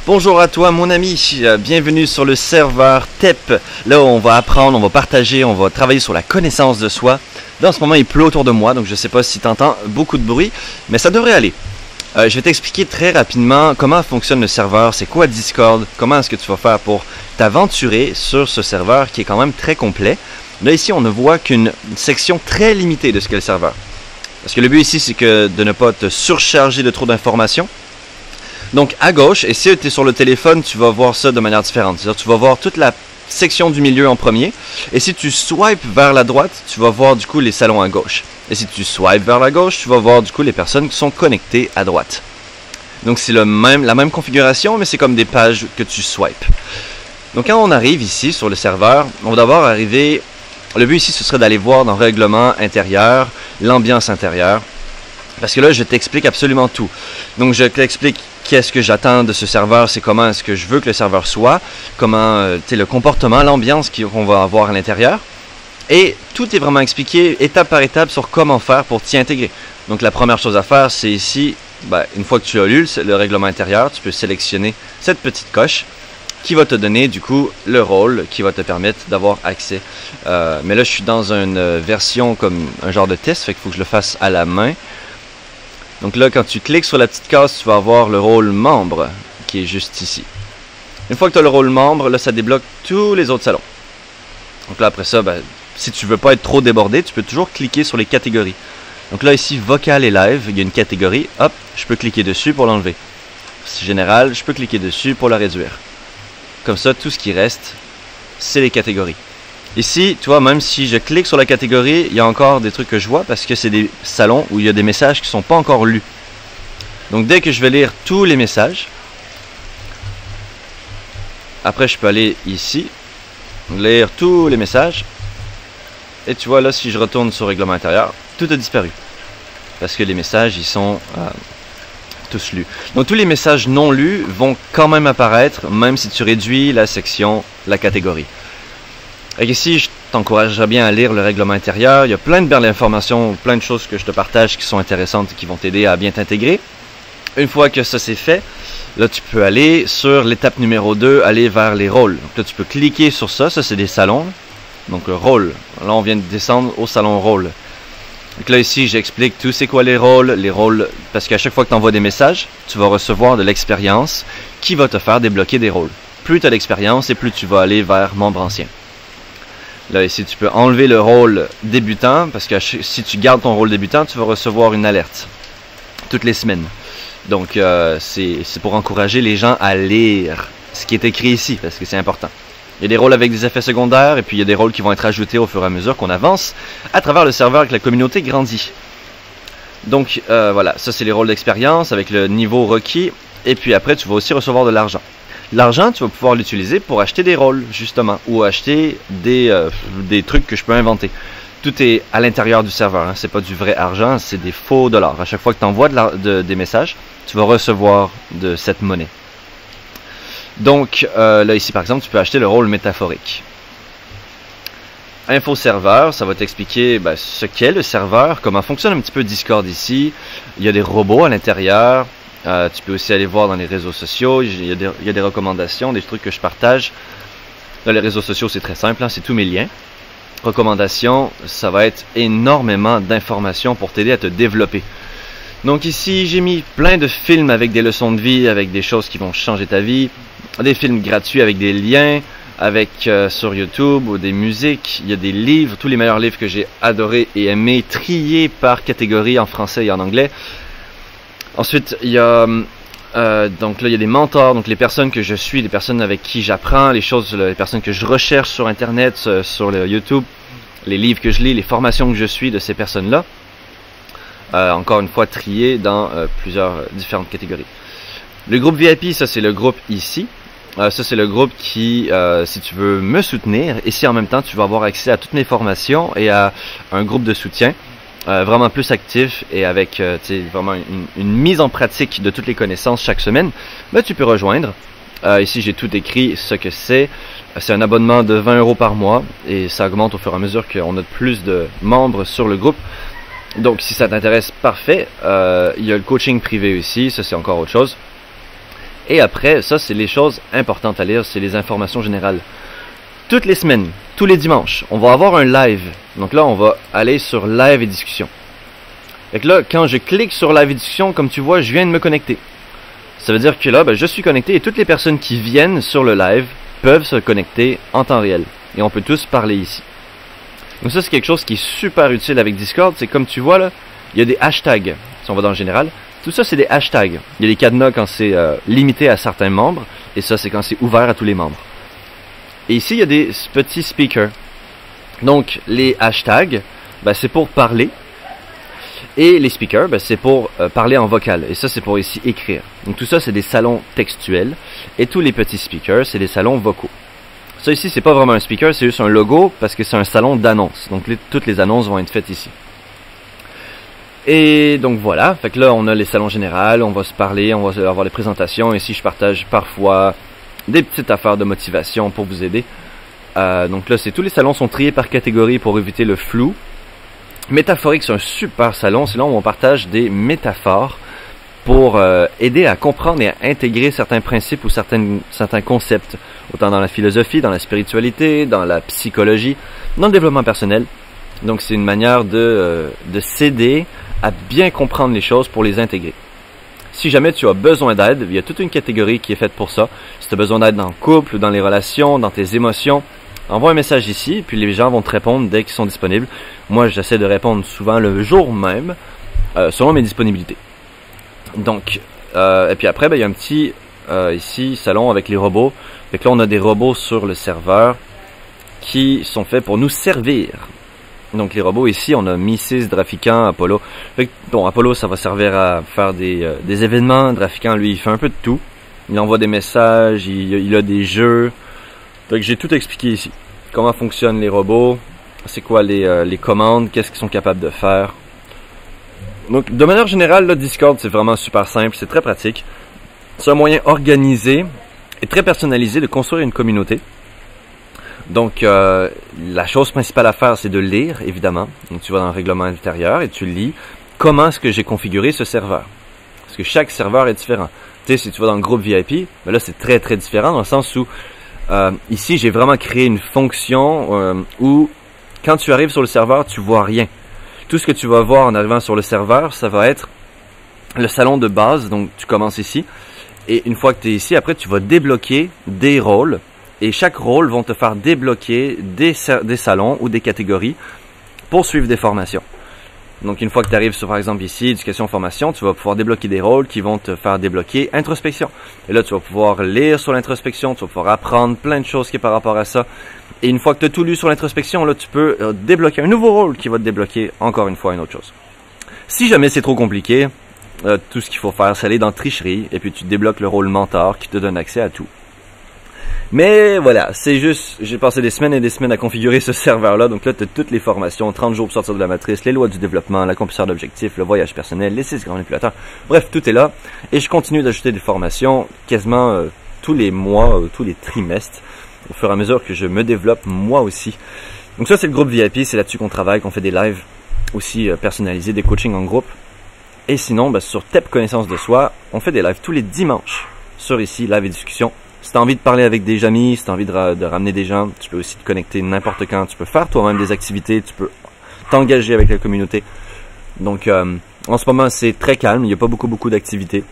Bonjour à toi mon ami, bienvenue sur le serveur TEP, là où on va apprendre, on va partager, on va travailler sur la connaissance de soi. Là en ce moment il pleut autour de moi, donc je ne sais pas si tu entends beaucoup de bruit, mais ça devrait aller. Je vais t'expliquer très rapidement comment fonctionne le serveur, c'est quoi Discord, comment est-ce que tu vas faire pour t'aventurer sur ce serveur qui est quand même très complet. Là ici on ne voit qu'une section très limitée de ce qu'est le serveur. Parce que le but ici c'est de ne pas te surcharger de trop d'informations. Donc à gauche, et si tu es sur le téléphone, tu vas voir ça de manière différente. C'est-à-dire tu vas voir toute la section du milieu en premier. Et si tu swipes vers la droite, tu vas voir du coup les salons à gauche. Et si tu swipes vers la gauche, tu vas voir du coup les personnes qui sont connectées à droite. Donc c'est la même configuration, mais c'est comme des pages que tu swipes. Donc quand on arrive ici sur le serveur, on va d'abord arriver... Le but ici, ce serait d'aller voir dans Règlement intérieur, l'ambiance intérieure. Parce que là, je t'explique absolument tout. Donc, je t'explique qu'est-ce que j'attends de ce serveur, c'est comment est-ce que je veux que le serveur soit, comment, le comportement, l'ambiance qu'on va avoir à l'intérieur. Et tout est vraiment expliqué étape par étape sur comment faire pour t'y intégrer. Donc, la première chose à faire, c'est ici, une fois que tu as lu le règlement intérieur, tu peux sélectionner cette petite coche qui va te donner, du coup, le rôle qui va te permettre d'avoir accès. Mais là, je suis dans une version comme un genre de test, fait qu'il faut que je le fasse à la main. Donc là, quand tu cliques sur la petite case, tu vas avoir le rôle membre qui est juste ici. Une fois que tu as le rôle membre, là, ça débloque tous les autres salons. Donc là, après ça, si tu veux pas être trop débordé, tu peux toujours cliquer sur les catégories. Donc là, ici, vocal et live, il y a une catégorie. Hop, je peux cliquer dessus pour l'enlever. Si général, je peux cliquer dessus pour la réduire. Comme ça, tout ce qui reste, c'est les catégories. Ici, tu vois, même si je clique sur la catégorie, il y a encore des trucs que je vois parce que c'est des salons où il y a des messages qui ne sont pas encore lus. Donc, dès que je vais lire tous les messages, après, je peux aller ici, lire tous les messages. Et tu vois, là, si je retourne sur Règlement intérieur, tout a disparu. Parce que les messages, ils sont tous lus. Donc, tous les messages non lus vont quand même apparaître, même si tu réduis la section, la catégorie. Et ici, je t'encouragerais bien à lire le règlement intérieur. Il y a plein de belles informations, plein de choses que je te partage qui sont intéressantes et qui vont t'aider à bien t'intégrer. Une fois que ça c'est fait, là tu peux aller sur l'étape numéro 2, aller vers les rôles. Donc là tu peux cliquer sur ça, c'est des salons. Donc le rôle, là on vient de descendre au salon rôle. Donc là ici j'explique tout c'est quoi les rôles, parce qu'à chaque fois que tu envoies des messages, tu vas recevoir de l'expérience qui va te faire débloquer des rôles. Plus tu as d'expérience et plus tu vas aller vers membre ancien. Là, ici, tu peux enlever le rôle débutant, parce que si tu gardes ton rôle débutant, tu vas recevoir une alerte toutes les semaines. Donc, c'est pour encourager les gens à lire ce qui est écrit ici, parce que c'est important. Il y a des rôles avec des effets secondaires, et puis il y a des rôles qui vont être ajoutés au fur et à mesure qu'on avance à travers le serveur, que la communauté grandit. Donc, voilà, ça c'est les rôles d'expérience avec le niveau requis, et puis après, tu vas aussi recevoir de l'argent. L'argent, tu vas pouvoir l'utiliser pour acheter des rôles, justement, ou acheter des trucs que je peux inventer. Tout est à l'intérieur du serveur, hein. C'est pas du vrai argent, c'est des faux dollars. À chaque fois que tu envoies des messages, tu vas recevoir de cette monnaie. Donc, là, ici, par exemple, tu peux acheter le rôle métaphorique. Info serveur, ça va t'expliquer ce qu'est le serveur, comment fonctionne un petit peu Discord ici. Il y a des robots à l'intérieur. Tu peux aussi aller voir dans les réseaux sociaux, il y a des recommandations, des trucs que je partage. Dans les réseaux sociaux, c'est très simple, hein, c'est tous mes liens. Recommandations, ça va être énormément d'informations pour t'aider à te développer. Donc ici, j'ai mis plein de films avec des leçons de vie, avec des choses qui vont changer ta vie. Des films gratuits avec des liens, sur YouTube, ou des musiques. Il y a des livres, tous les meilleurs livres que j'ai adorés et aimés, triés par catégorie en français et en anglais. Ensuite, il y a donc là il y a des mentors, donc les personnes que je suis, les personnes avec qui j'apprends, les personnes que je recherche sur Internet, sur le YouTube, les livres que je lis, les formations que je suis de ces personnes-là. Encore une fois, triées dans plusieurs différentes catégories. Le groupe VIP, ça c'est le groupe ici. Ça c'est le groupe qui, si tu veux me soutenir, et si en même temps tu vas avoir accès à toutes mes formations et à un groupe de soutien. Vraiment plus actif et avec vraiment une mise en pratique de toutes les connaissances chaque semaine, tu peux rejoindre. Ici, j'ai tout écrit ce que c'est. C'est un abonnement de 20 € par mois et ça augmente au fur et à mesure qu'on a plus de membres sur le groupe. Donc, si ça t'intéresse, parfait. Il y a le coaching privé aussi, ça c'est encore autre chose. Et après, ça c'est les choses importantes à lire, c'est les informations générales. Toutes les semaines, tous les dimanches, on va avoir un live. Donc là, on va aller sur live et discussion. Et que là, quand je clique sur live et discussion, comme tu vois, je viens de me connecter. Ça veut dire que là, je suis connecté et toutes les personnes qui viennent sur le live peuvent se connecter en temps réel. Et on peut tous parler ici. Donc ça, c'est quelque chose qui est super utile avec Discord. C'est comme tu vois là, il y a des hashtags. Si on va dans le général, tout ça, c'est des hashtags. Il y a des cadenas quand c'est limité à certains membres. Et ça, c'est quand c'est ouvert à tous les membres. Et ici, il y a des petits speakers. Donc, les hashtags, c'est pour parler. Et les speakers, c'est pour parler en vocal. Et ça, c'est pour ici écrire. Donc tout ça, c'est des salons textuels. Et tous les petits speakers, c'est des salons vocaux. Ça ici, c'est pas vraiment un speaker, c'est juste un logo parce que c'est un salon d'annonces. Donc toutes les annonces vont être faites ici. Et donc voilà, fait que là, on a les salons généraux, on va se parler, on va avoir les présentations. Ici, je partage parfois des petites affaires de motivation pour vous aider. Donc là, tous les salons sont triés par catégorie pour éviter le flou. Métaphorique, c'est un super salon. C'est là où on partage des métaphores pour aider à comprendre et à intégrer certains principes ou certains concepts, autant dans la philosophie, dans la spiritualité, dans la psychologie, dans le développement personnel. Donc c'est une manière de s'aider à bien comprendre les choses pour les intégrer. Si jamais tu as besoin d'aide, il y a toute une catégorie qui est faite pour ça. Si tu as besoin d'aide dans le couple, dans les relations, dans tes émotions, envoie un message ici, puis les gens vont te répondre dès qu'ils sont disponibles. Moi, j'essaie de répondre souvent le jour même, selon mes disponibilités. Donc, et puis après, il y a un petit, ici, salon avec les robots. Fait que là, on a des robots sur le serveur qui sont faits pour nous servir. Donc, les robots ici, on a Mrs, Drafican, Apollo. Fait que, bon, Apollo, ça va servir à faire des événements. Drafican, lui, il fait un peu de tout. Il envoie des messages, il a des jeux. Donc j'ai tout expliqué ici. Comment fonctionnent les robots, c'est quoi les commandes, qu'est-ce qu'ils sont capables de faire. Donc de manière générale, le Discord c'est vraiment super simple, c'est très pratique. C'est un moyen organisé et très personnalisé de construire une communauté. Donc la chose principale à faire c'est de lire évidemment. Donc tu vas dans le règlement intérieur et tu lis comment est-ce que j'ai configuré ce serveur. Parce que chaque serveur est différent. Tu sais, si tu vas dans le groupe VIP, là c'est très très différent dans le sens où ici, j'ai vraiment créé une fonction où, quand tu arrives sur le serveur, tu vois rien. Tout ce que tu vas voir en arrivant sur le serveur, ça va être le salon de base. Donc, tu commences ici. Et une fois que tu es ici, après, tu vas débloquer des rôles. Et chaque rôle va te faire débloquer des salons ou des catégories pour suivre des formations. Donc, une fois que tu arrives sur, par exemple, ici, éducation, formation, tu vas pouvoir débloquer des rôles qui vont te faire débloquer introspection. Et là, tu vas pouvoir lire sur l'introspection, tu vas pouvoir apprendre plein de choses qui est par rapport à ça. Et une fois que tu as tout lu sur l'introspection, là, tu peux débloquer un nouveau rôle qui va te débloquer encore une fois une autre chose. Si jamais c'est trop compliqué, tout ce qu'il faut faire, c'est aller dans tricherie, et puis tu débloques le rôle mentor qui te donne accès à tout. Mais voilà, c'est juste, j'ai passé des semaines et des semaines à configurer ce serveur-là. Donc là, tu as toutes les formations, 30 jours pour sortir de la matrice, les lois du développement, l'accomplisseur d'objectifs, le voyage personnel, les 6 grands manipulateurs. Bref, tout est là. Et je continue d'ajouter des formations quasiment tous les mois, tous les trimestres, au fur et à mesure que je me développe moi aussi. Donc ça, c'est le groupe VIP, c'est là-dessus qu'on travaille, qu'on fait des lives aussi personnalisés, des coachings en groupe. Et sinon, sur TEP Connaissance de Soi, on fait des lives tous les dimanches sur ici, live et discussion. Si tu as envie de parler avec des amis, si tu as envie de ramener des gens, tu peux aussi te connecter n'importe quand. Tu peux faire toi-même des activités, tu peux t'engager avec la communauté. Donc, en ce moment, c'est très calme. Il n'y a pas beaucoup d'activités.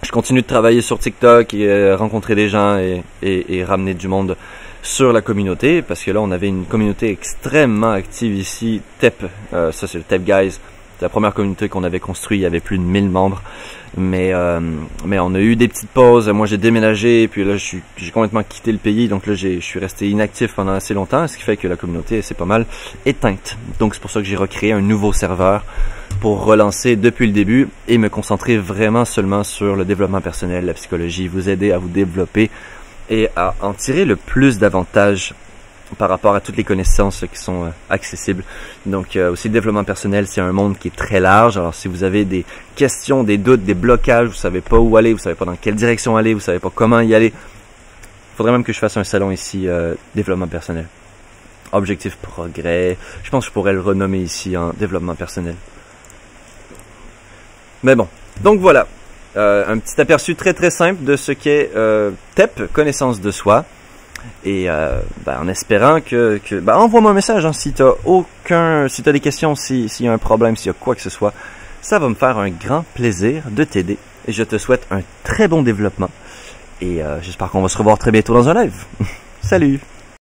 Je continue de travailler sur TikTok et rencontrer des gens et ramener du monde sur la communauté. Parce que là, on avait une communauté extrêmement active ici. TEP, ça c'est le TEP Guys. C'est la première communauté qu'on avait construite. Il y avait plus de 1000 membres. Mais on a eu des petites pauses. Moi, j'ai déménagé, puis là, j'ai complètement quitté le pays. Donc là, je suis resté inactif pendant assez longtemps, ce qui fait que la communauté s'est pas mal éteinte. Donc, c'est pour ça que j'ai recréé un nouveau serveur pour relancer depuis le début et me concentrer vraiment seulement sur le développement personnel, la psychologie, vous aider à vous développer et à en tirer le plus d'avantages par rapport à toutes les connaissances qui sont accessibles. Donc aussi le développement personnel, c'est un monde qui est très large. Alors si vous avez des questions, des doutes, des blocages, vous savez pas où aller, vous savez pas dans quelle direction aller, vous savez pas comment y aller, il faudrait même que je fasse un salon ici, développement personnel. Objectif progrès, je pense que je pourrais le renommer ici en développement personnel. Mais bon, donc voilà. un petit aperçu très très simple de ce qu'est TEP, connaissance de soi. Et en espérant que envoie-moi un message hein, si t'as des questions, s'il y a un problème, s'il y a quoi que ce soit. Ça va me faire un grand plaisir de t'aider. Et je te souhaite un très bon développement. Et j'espère qu'on va se revoir très bientôt dans un live. Salut!